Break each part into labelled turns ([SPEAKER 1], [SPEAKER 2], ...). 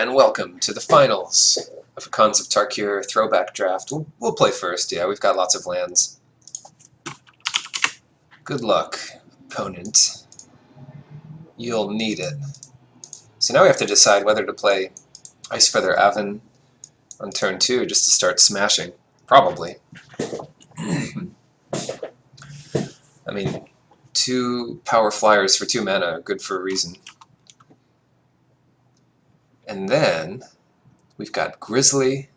[SPEAKER 1] and welcome to the finals of Khans of Tarkir Throwback draft. We'll play first, yeah, we've got lots of lands. Good luck, opponent. You'll need it. So now we have to decide whether to play Ice Feather Avon on turn 2 just to start smashing. Probably. I mean, 2 power flyers for 2 mana are good for a reason. And then we've got Grizzly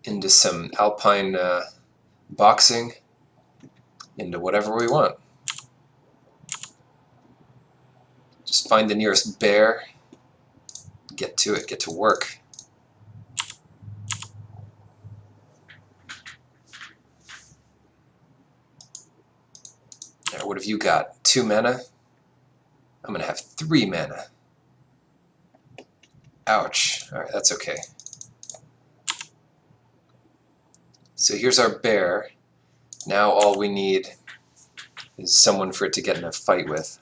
[SPEAKER 1] into some Alpine boxing into whatever we want. Just find the nearest bear, get to it, get to work. Now, what have you got? 2 mana? I'm going to have 3 mana. Ouch. Alright, that's okay. So here's our bear. Now all we need is someone for it to get in a fight with.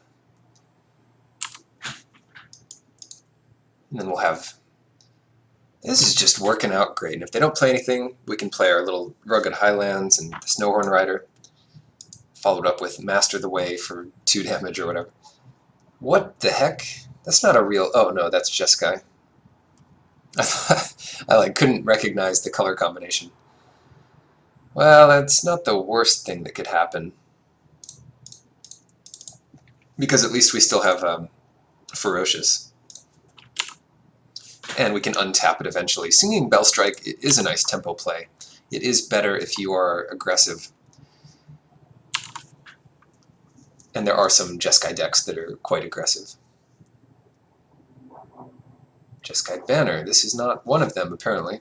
[SPEAKER 1] And then we'll have... This is just working out great. And if they don't play anything, we can play our little Rugged Highlands and the Snowhorn Rider. Followed up with Master the Way for 2 damage or whatever. What the heck? That's not a real... Oh no, that's Jeskai. I couldn't recognize the color combination. Well, that's not the worst thing that could happen. Because at least we still have Ferocious. And we can untap it eventually. Singing Bellstrike is a nice tempo play. It is better if you are aggressive. And there are some Jeskai decks that are quite aggressive. Jeskai Banner. This is not one of them, apparently.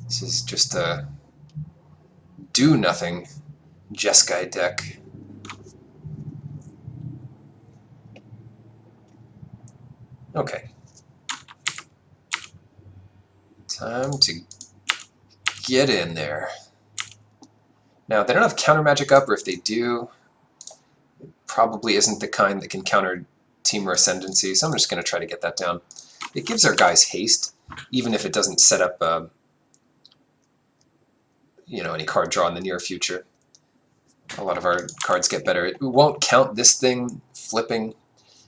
[SPEAKER 1] This is just a do-nothing Jeskai deck. Okay. Time to get in there. Now, they don't have counter magic up, or if they do, it probably isn't the kind that can counter Temur Ascendancy, so I'm just going to try to get that down. It gives our guys haste, even if it doesn't set up any card draw in the near future. A lot of our cards get better. It won't count this thing flipping.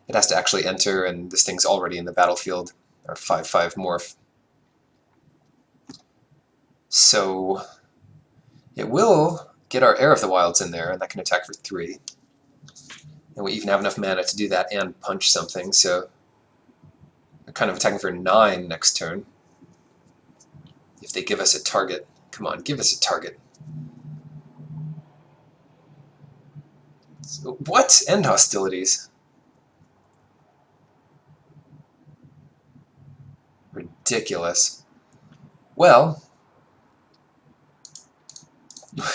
[SPEAKER 1] It has to actually enter, and this thing's already in the battlefield. Our 5/5 morph. So it will get our Heir of the Wilds in there, and that can attack for 3. And we even have enough mana to do that and punch something, so we're kind of attacking for 9 next turn. If they give us a target. Come on, give us a target. So, what? End hostilities. Ridiculous. Well,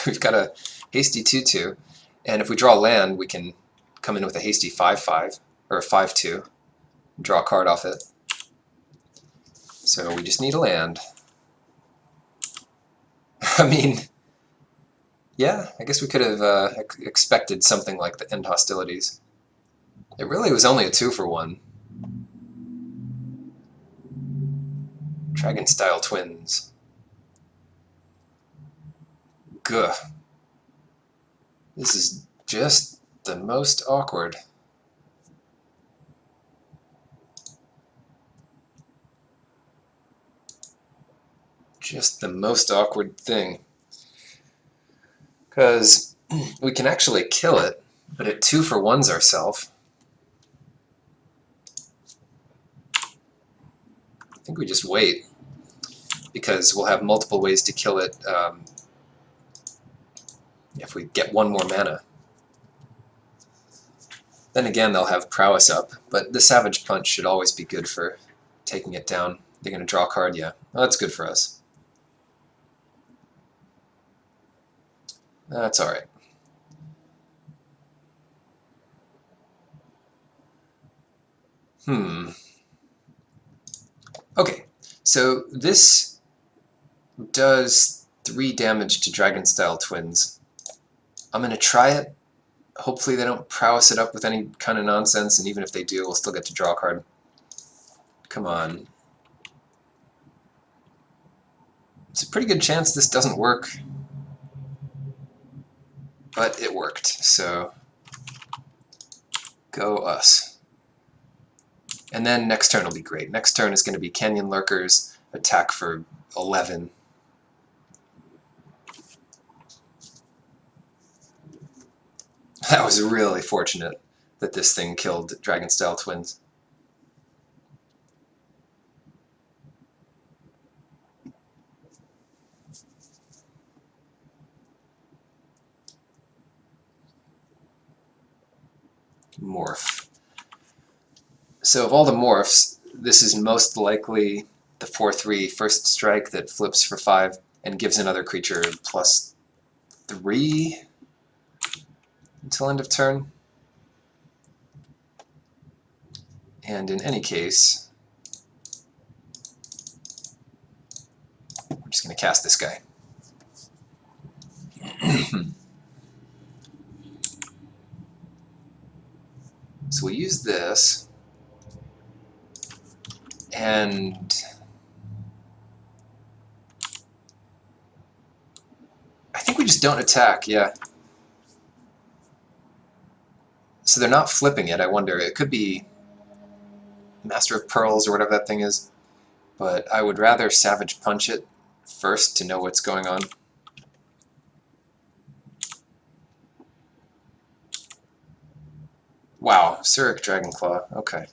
[SPEAKER 1] we've got a hasty 2/2, and if we draw land, we can come in with a hasty 5/5, or a 5/2, draw a card off it. So we just need a land. I mean, yeah, I guess we could have expected something like the end hostilities. It really was only a 2-for-1. Dragon-style twins. Gah. This is just the most awkward. Just the most awkward thing. Because we can actually kill it, but it 2-for-1s ourselves. I think we just wait, because we'll have multiple ways to kill it if we get 1 more mana. Then again, they'll have prowess up, but the Savage Punch should always be good for taking it down. They're going to draw a card, yeah. Well, that's good for us. That's alright. Okay, so this does 3 damage to Dragon-style twins. I'm going to try it. Hopefully they don't prowess it up with any kind of nonsense, and even if they do, we'll still get to draw a card. Come on. It's a pretty good chance this doesn't work. But it worked, so go us. And then next turn will be great. Next turn is going to be Canyon Lurkers, attack for 11. That was really fortunate that this thing killed Dragon-style twins. Morph. So of all the morphs, this is most likely the 4/3 first strike that flips for 5 and gives another creature +3 until end of turn. And in any case, we're just going to cast this guy. So we use this, and I think we just don't attack, yeah. So they're not flipping it, I wonder. It could be Master of Pearls or whatever that thing is, but I would rather Savage Punch it first to know what's going on. Wow, Surik Dragonclaw, okay.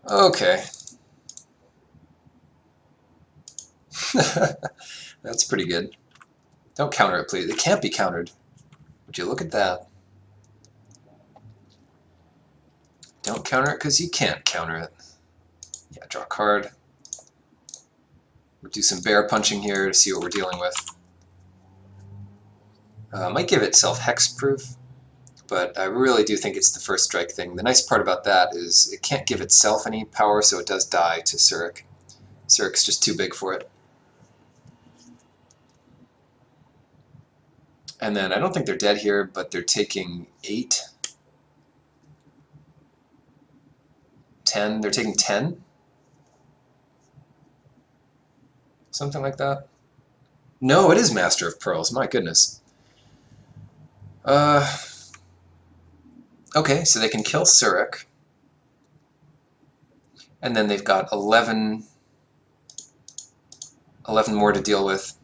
[SPEAKER 1] Okay. That's pretty good. Don't counter it, please. It can't be countered. Would you look at that? Don't counter it because you can't counter it. Yeah, draw a card. We'll do some bear punching here to see what we're dealing with. Might give itself hexproof, but I really do think it's the first strike thing. The nice part about that is it can't give itself any power, so it does die to Surik. Surik's just too big for it. And then I don't think they're dead here, but they're taking 8. 10. They're taking 10? Something like that? No, it is Master of Pearls. My goodness. Okay, so they can kill Surik. And then they've got 11 more to deal with.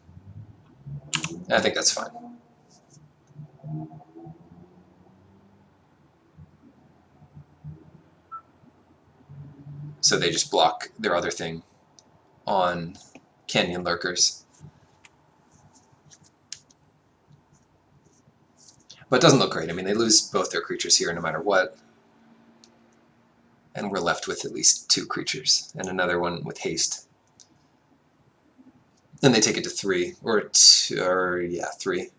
[SPEAKER 1] I think that's fine. So they just block their other thing on Canyon Lurkers. But it doesn't look great. I mean, they lose both their creatures here no matter what. And we're left with at least 2 creatures, and another one with haste. Then they take it to 3, or 3.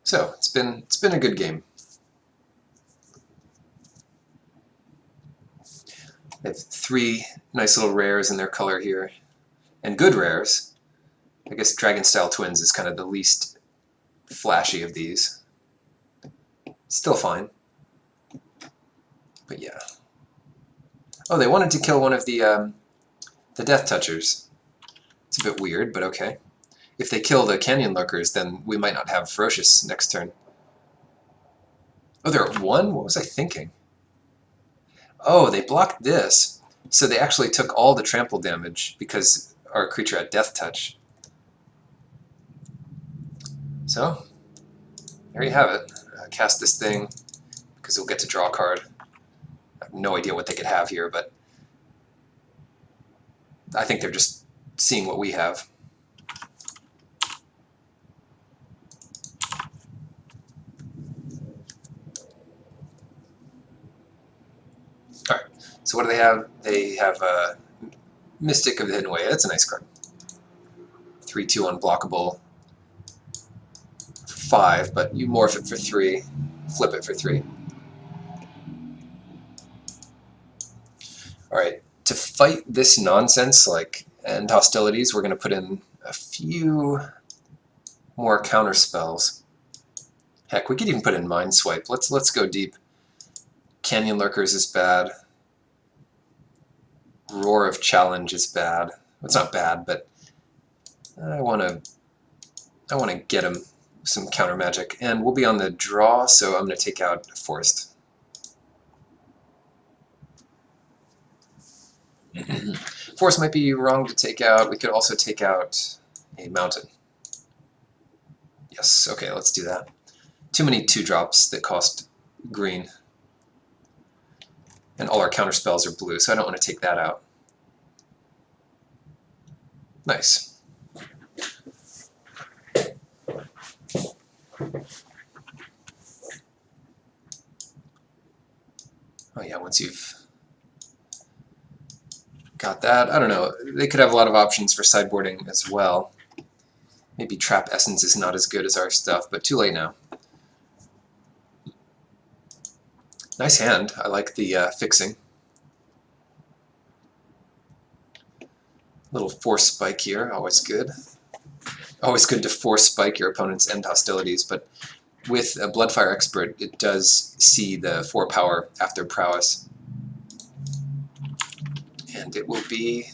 [SPEAKER 1] So it's been a good game. They have 3 nice little rares in their color here, and good rares. I guess Dragon-style twins is kind of the least flashy of these. Still fine. But yeah. Oh, they wanted to kill one of the Death Touchers. It's a bit weird, but okay. If they kill the Canyon Lurkers, then we might not have Ferocious next turn. Oh, they're at 1? What was I thinking? Oh, they blocked this. So they actually took all the trample damage because our creature had Death Touch. So, there you have it. Cast this thing, because we'll get to draw a card. I have no idea what they could have here, but I think they're just seeing what we have. Alright, so what do they have? They have Mystic of the Hidden Way. That's a nice card. 3/2 unblockable. 5, but you morph it for 3, flip it for 3. Alright, to fight this nonsense, like end hostilities, we're going to put in a few more counter spells. Heck, we could even put in Mind Swipe. Let's go deep. Canyon Lurkers is bad. Roar of Challenge is bad. It's not bad, but I want to get him some counter magic, and we'll be on the draw, so I'm going to take out Forest. Forest might be wrong to take out. We could also take out a mountain. Yes, okay, let's do that. Too many 2-drops that cost green. And all our counter spells are blue, so I don't want to take that out. Nice. Oh yeah, once you've got that, I don't know, they could have a lot of options for sideboarding as well. Maybe Trap Essence is not as good as our stuff, but too late now. Nice hand. I like the fixing. Little Force Spike here, always good. Always good to Force Spike your opponent's end hostilities, but with a Bloodfire Expert, it does see the 4 power after prowess. And it will be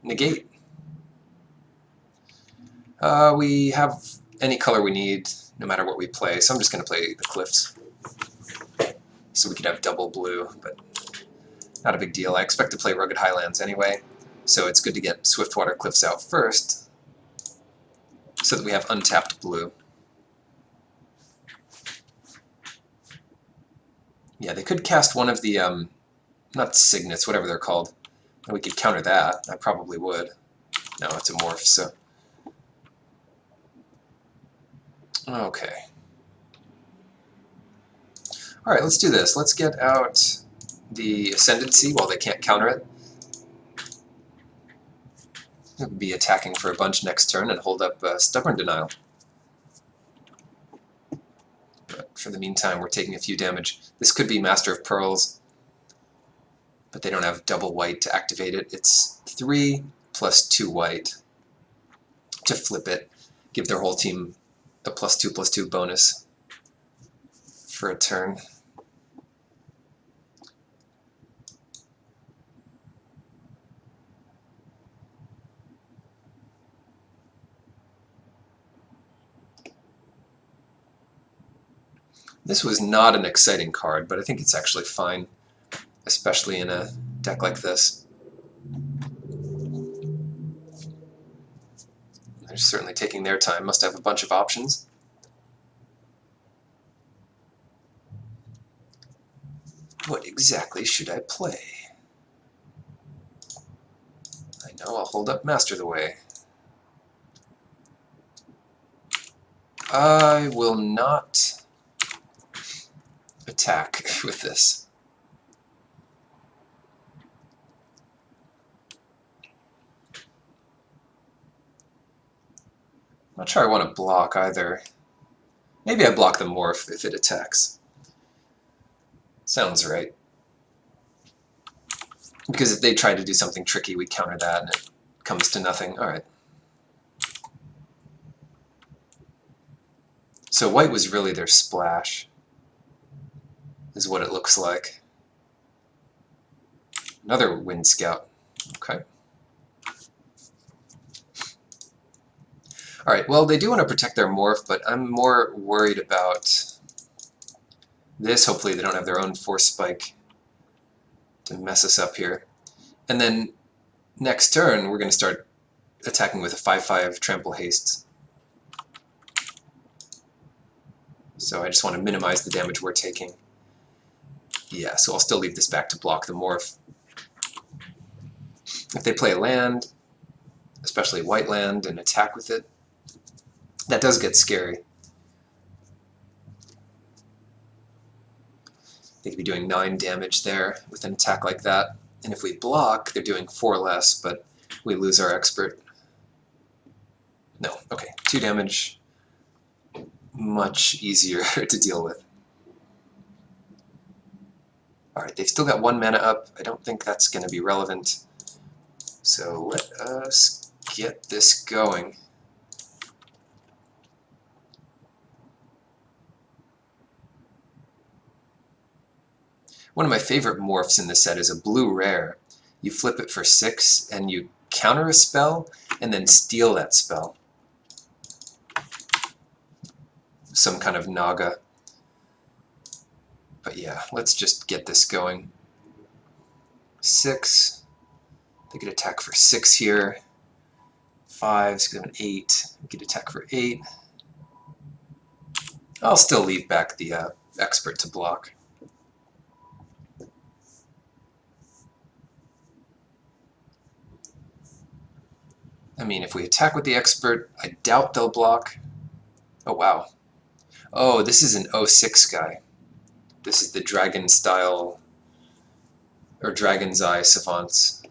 [SPEAKER 1] negate. We have any color we need, no matter what we play, so I'm just going to play the Cliffs. So we could have double blue, but not a big deal. I expect to play Rugged Highlands anyway, so it's good to get Swiftwater Cliffs out first, so that we have untapped blue. Yeah, they could cast one of the, not Signets, whatever they're called. And we could counter that. I probably would. No, it's a morph, so... Okay. Alright, let's do this. Let's get out the Ascendancy while they can't counter it. We'll be attacking for a bunch next turn and hold up Stubborn Denial. But for the meantime, we're taking a few damage. This could be Master of Pearls, but they don't have double white to activate it. It's 3 plus 2 white to flip it, give their whole team a +2/+2 bonus for a turn. This was not an exciting card, but I think it's actually fine, especially in a deck like this. They're certainly taking their time, must have a bunch of options. What exactly should I play? I know I'll hold up Master the Way. I will not attack with this. I'm not sure I want to block either. Maybe I block the morph if it attacks. Sounds right. Because if they try to do something tricky, we counter that and it comes to nothing. Alright. So white was really their splash, is what it looks like. Another Wind Scout. Okay. Alright, well, they do want to protect their morph, but I'm more worried about this. Hopefully they don't have their own Force Spike to mess us up here. And then next turn, we're going to start attacking with a 5/5 Trample Haste. So I just want to minimize the damage we're taking. Yeah, so I'll still leave this back to block the morph. If they play land, especially white land, and attack with it, that does get scary. They could be doing 9 damage there with an attack like that. And if we block, they're doing 4 less, but we lose our expert. No, okay, 2 damage. Much easier to deal with. Alright, they've still got 1 mana up. I don't think that's going to be relevant. So let us get this going. One of my favorite morphs in this set is a blue rare. You flip it for 6 and you counter a spell and then steal that spell. Some kind of Naga. But yeah, let's just get this going. 6. They could attack for 6 here. 5, 7, 8. We could attack for 8. I'll still leave back the expert to block. I mean, if we attack with the expert, I doubt they'll block. Oh, wow. Oh, this is an 06 guy. This is the dragon style, or dragon's eye savants.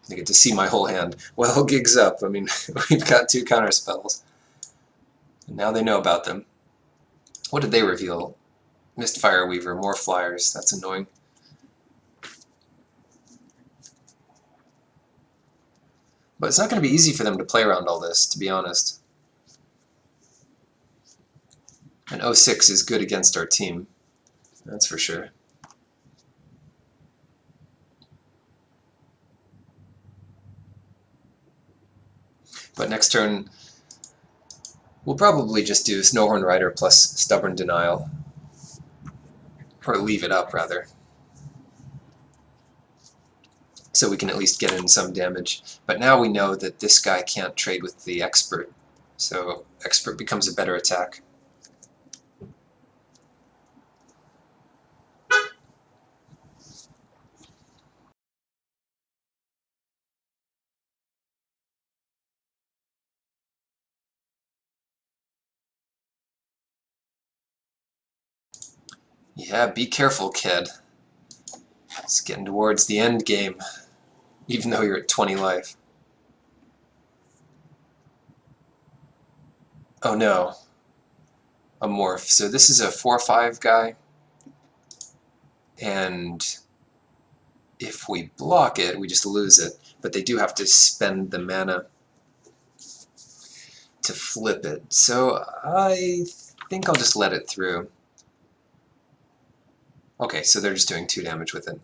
[SPEAKER 1] I get to see my whole hand. Well, gigs up. I mean, we've got 2 counter spells. And now they know about them. What did they reveal? Mistfire Weaver, more flyers. That's annoying. But it's not going to be easy for them to play around all this, to be honest. And 06 is good against our team. That's for sure. But next turn, we'll probably just do Snowhorn Rider plus Stubborn Denial. Or leave it up, rather. So we can at least get in some damage. But now we know that this guy can't trade with the Expert. So Expert becomes a better attack. Yeah, be careful, kid. It's getting towards the end game, even though you're at 20 life. Oh no. A morph. So this is a 4/5 guy, and if we block it, we just lose it. But they do have to spend the mana to flip it. So I think I'll just let it through. Okay, so they're just doing 2 damage with it.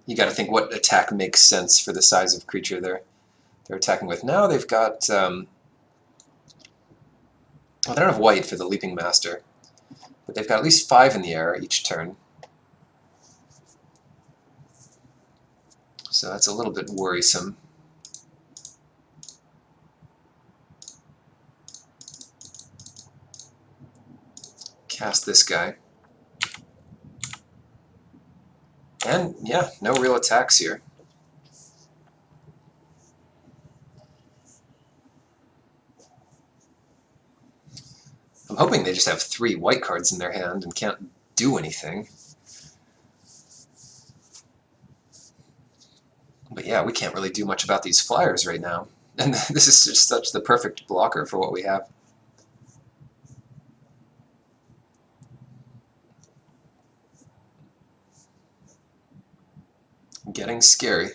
[SPEAKER 1] You got to think what attack makes sense for the size of creature they're attacking with. Now they've got... well, they don't have white for the Leaping Master, but they've got at least 5 in the air each turn. So that's a little bit worrisome. Cast this guy. And, yeah, no real attacks here. I'm hoping they just have 3 white cards in their hand and can't do anything. But yeah, we can't really do much about these flyers right now. And this is just such the perfect blocker for what we have. Getting scary.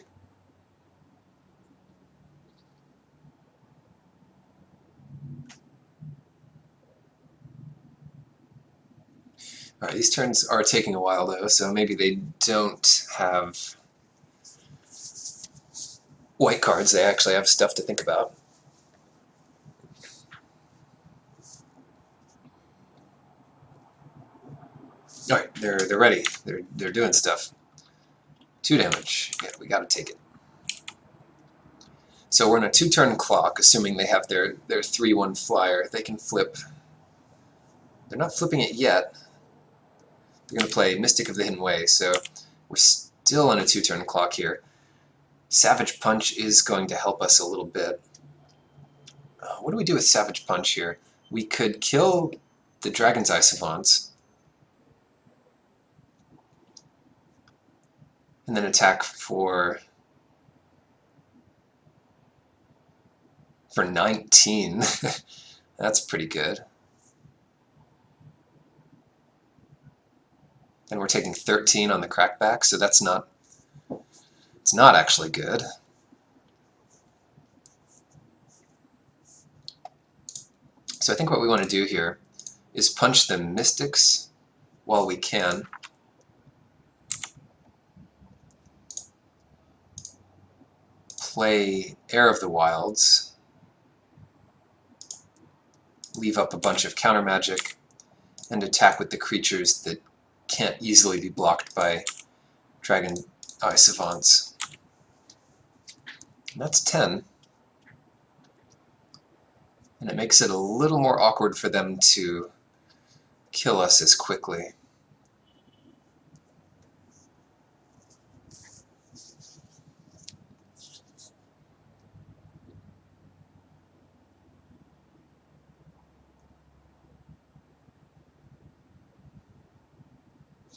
[SPEAKER 1] Alright, these turns are taking a while though, so maybe they don't have white cards, they actually have stuff to think about. Alright, they're ready. They're doing stuff. 2 damage. Yeah, we gotta take it. So we're in a 2-turn clock, assuming they have their 3/1 flyer. They can flip. They're not flipping it yet. They're going to play Mystic of the Hidden Way, so we're still on a 2-turn clock here. Savage Punch is going to help us a little bit. What do we do with Savage Punch here? We could kill the Dragon's Eye Savants, and then attack for 19. That's pretty good. And we're taking 13 on the crackback, so that's not... it's not actually good. So I think what we want to do here is punch the Mystics while we can. Play Heir of the Wilds. Leave up a bunch of counter magic and attack with the creatures that can't easily be blocked by Dragon Eye Savants. And that's 10. And it makes it a little more awkward for them to kill us as quickly.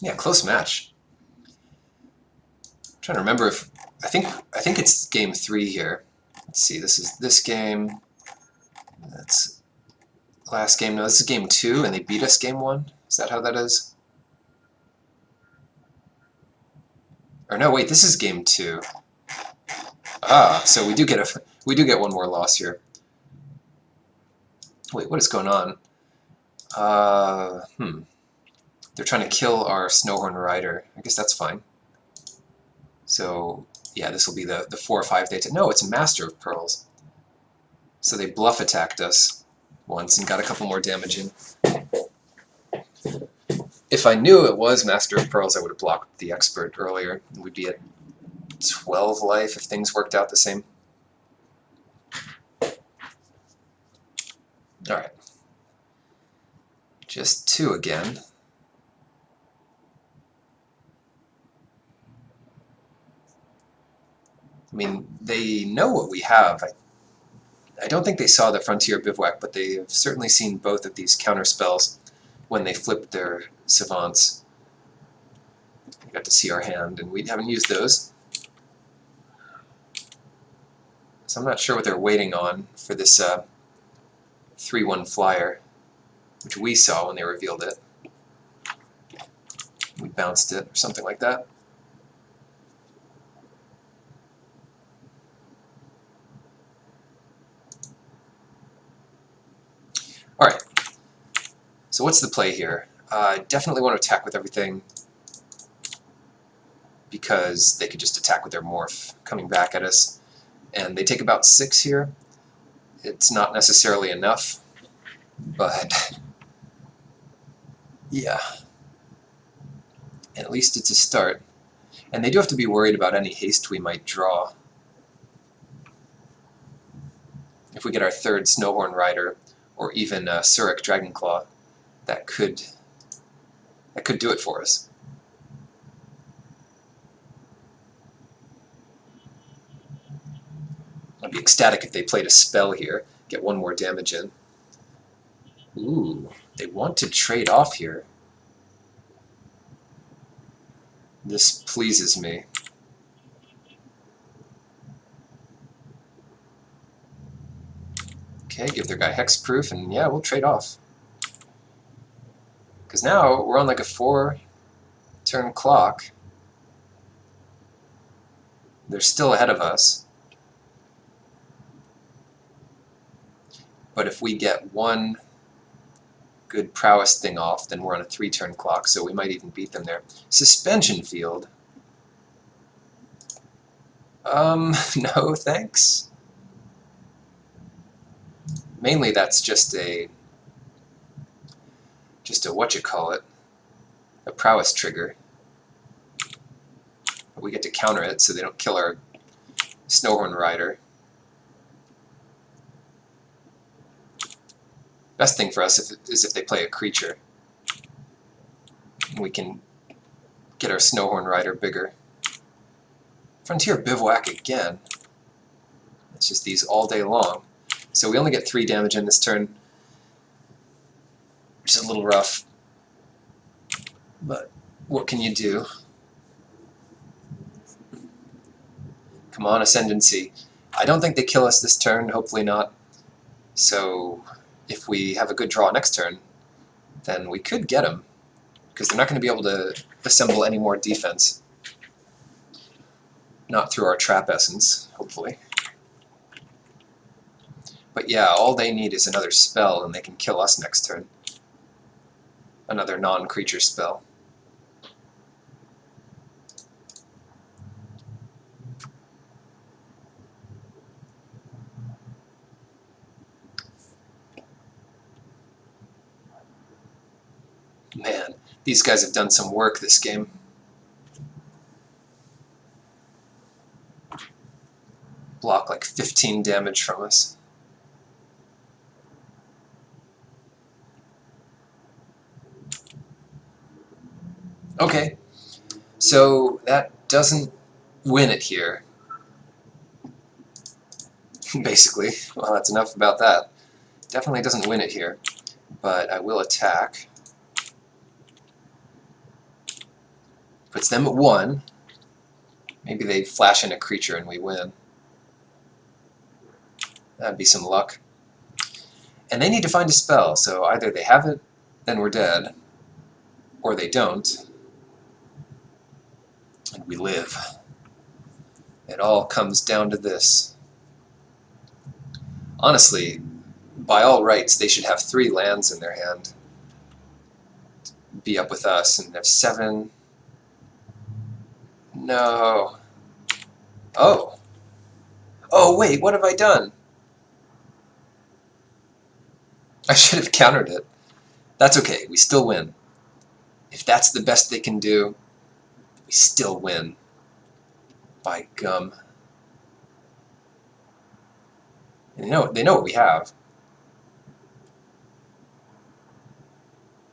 [SPEAKER 1] Yeah, close match. I'm trying to remember if I think it's game 3 here. Let's see. This is this game. That's last game. No, this is game 2, and they beat us game 1. Is that how that is? Or no, wait. This is game 2. Ah, so we do get one more loss here. Wait, what is going on? They're trying to kill our Snowhorn Rider. I guess that's fine. So, yeah, this will be the 4 or 5 they take. No, it's Master of Pearls. So they bluff attacked us once and got a couple more damage in. If I knew it was Master of Pearls, I would have blocked the Expert earlier. We'd be at 12 life if things worked out the same. Alright. Just 2 again. I mean, they know what we have. I don't think they saw the Frontier Bivouac, but they have certainly seen both of these counter spells when they flipped their Savants. We got to see our hand, and we haven't used those. So I'm not sure what they're waiting on for this 3/1 flyer, which we saw when they revealed it. We bounced it, or something like that. Alright, so what's the play here? I definitely want to attack with everything, because they could just attack with their Morph coming back at us. And they take about 6 here. It's not necessarily enough, but yeah. At least it's a start. And they do have to be worried about any haste we might draw. If we get our 3rd Snowhorn Rider, or even Surik Dragonclaw, that could do it for us. I'd be ecstatic if they played a spell here, get 1 more damage in. Ooh, they want to trade off here. This pleases me. Okay, give their guy hexproof, and yeah, we'll trade off. Because now we're on like a 4-turn clock. They're still ahead of us. But if we get 1 good prowess thing off, then we're on a 3-turn clock, so we might even beat them there. Suspension Field. No thanks. Mainly that's just a whatchamacallit, a prowess trigger. We get to counter it so they don't kill our Snowhorn Rider. Best thing for us is if they play a creature. We can get our Snowhorn Rider bigger. Frontier Bivouac again. It's just these all day long. So we only get 3 damage in this turn, which is a little rough. But what can you do? Come on, Ascendancy. I don't think they kill us this turn, hopefully not. So if we have a good draw next turn, then we could get them, because they're not going to be able to assemble any more defense. Not through our Trap Essence, hopefully. But yeah, all they need is another spell and they can kill us next turn. Another non-creature spell. Man, these guys have done some work this game. Block like 15 damage from us. Okay, so that doesn't win it here. Basically, well, that's enough about that. Definitely doesn't win it here, but I will attack. Puts them at 1. Maybe they flash in a creature and we win. That'd be some luck. And they need to find a spell, so either they have it, then we're dead, or they don't, and we live. It all comes down to this. Honestly, by all rights, they should have 3 lands in their hand. Be up with us, and have 7. No. Oh. Oh, wait, what have I done? I should have countered it. That's okay, we still win. If that's the best they can do, we still win. By gum. And they know what we have.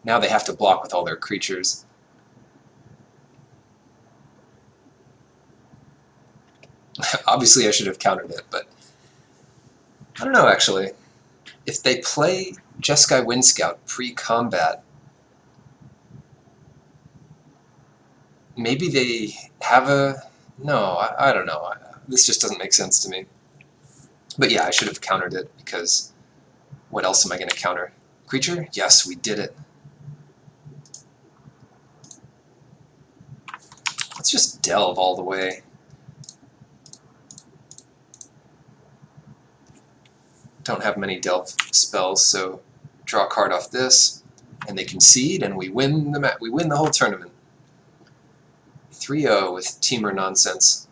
[SPEAKER 1] Now they have to block with all their creatures. Obviously I should have countered it, but I don't know actually. If they play Jeskai Windscout pre-combat, maybe they have a... No, I don't know. This just doesn't make sense to me. But yeah, I should have countered it, because what else am I going to counter? Creature? Yes, we did it. Let's just delve all the way. Don't have many delve spells, so draw a card off this, and they concede, and we win the whole tournament. 3-0 with teamer nonsense.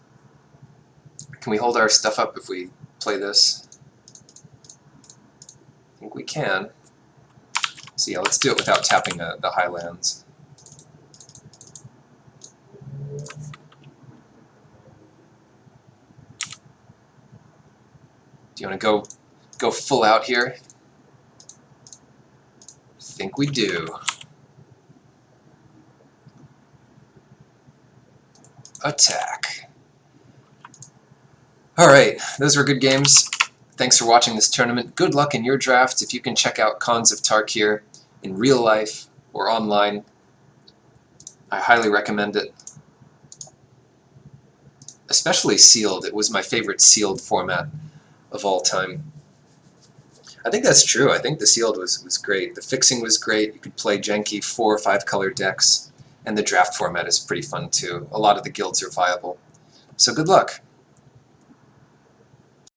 [SPEAKER 1] Can we hold our stuff up if we play this? I think we can. So yeah, let's do it without tapping the Highlands. Do you want to go full out here? I think we do. Attack. Alright, those were good games. Thanks for watching this tournament. Good luck in your draft. If you can check out Khans of Tarkir in real life or online, I highly recommend it. Especially sealed. It was my favorite sealed format of all time. I think that's true. I think the sealed was great. The fixing was great. You could play janky 4 or 5 color decks, and the draft format is pretty fun too. A lot of the guilds are viable. So good luck.